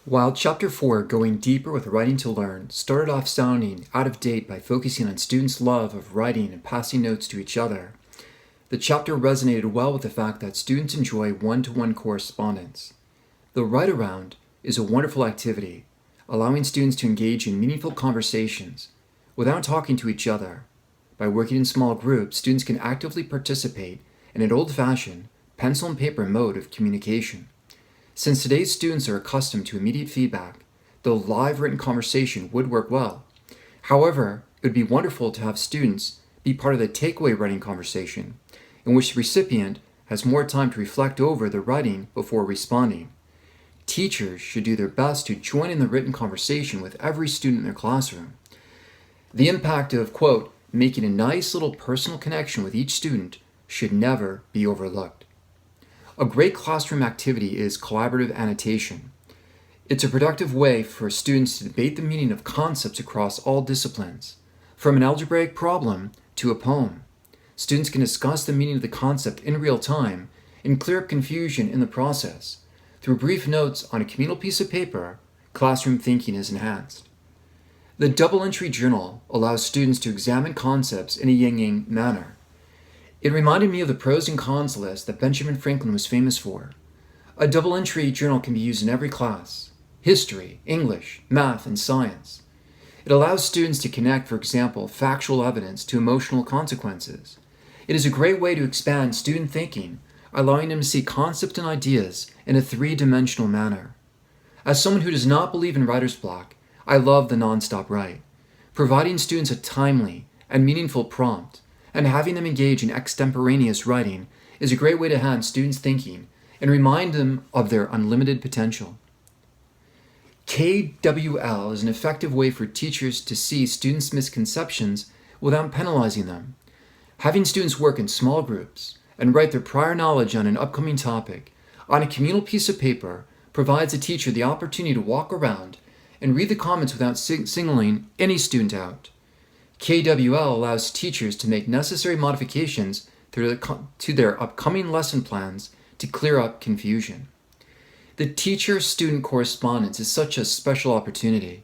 While Chapter 4, Going Deeper with Writing to Learn, started off sounding out of date by focusing on students' love of writing and passing notes to each other, the chapter resonated well with the fact that students enjoy one-to-one correspondence. The write-around is a wonderful activity, allowing students to engage in meaningful conversations without talking to each other. By working in small groups, students can actively participate in an old-fashioned, pencil and paper mode of communication. Since today's students are accustomed to immediate feedback, the live written conversation would work well. However, it would be wonderful to have students be part of the takeaway writing conversation, in which the recipient has more time to reflect over the writing before responding. Teachers should do their best to join in the written conversation with every student in their classroom. The impact of, quote, making a nice little personal connection with each student should never be overlooked. A great classroom activity is collaborative annotation. It's a productive way for students to debate the meaning of concepts across all disciplines, from an algebraic problem to a poem. Students can discuss the meaning of the concept in real time and clear up confusion in the process. Through brief notes on a communal piece of paper, classroom thinking is enhanced. The double-entry journal allows students to examine concepts in a yin-yang manner. It reminded me of the pros and cons list that Benjamin Franklin was famous for. A double-entry journal can be used in every class: history, English, math, and science. It allows students to connect, for example, factual evidence to emotional consequences. It is a great way to expand student thinking, allowing them to see concepts and ideas in a three-dimensional manner. As someone who does not believe in writer's block, I love the nonstop write. Providing students a timely and meaningful prompt and having them engage in extemporaneous writing is a great way to enhance students' thinking and remind them of their unlimited potential. KWL is an effective way for teachers to see students' misconceptions without penalizing them. Having students work in small groups and write their prior knowledge on an upcoming topic on a communal piece of paper provides a teacher the opportunity to walk around and read the comments without singling any student out. KWL allows teachers to make necessary modifications to their upcoming lesson plans to clear up confusion. The teacher-student correspondence is such a special opportunity.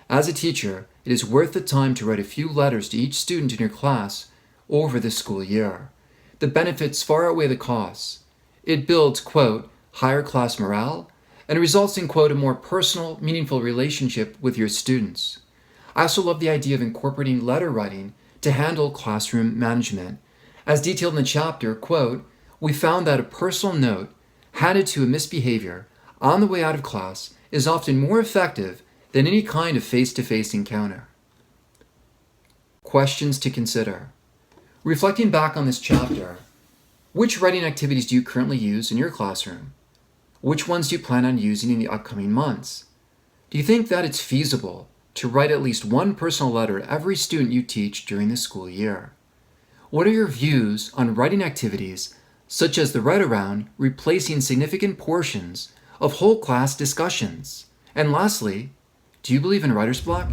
As a teacher, it is worth the time to write a few letters to each student in your class over the school year. The benefits far outweigh the costs. It builds, quote, higher class morale, and results in, quote, a more personal, meaningful relationship with your students. I also love the idea of incorporating letter writing to handle classroom management. As detailed in the chapter, quote, we found that a personal note handed to a misbehavior on the way out of class is often more effective than any kind of face-to-face encounter. Questions to consider. Reflecting back on this chapter, which writing activities do you currently use in your classroom? Which ones do you plan on using in the upcoming months? Do you think that it's feasible to write at least one personal letter to every student you teach during the school year? What are your views on writing activities such as the write-around replacing significant portions of whole class discussions? And lastly, do you believe in writer's block?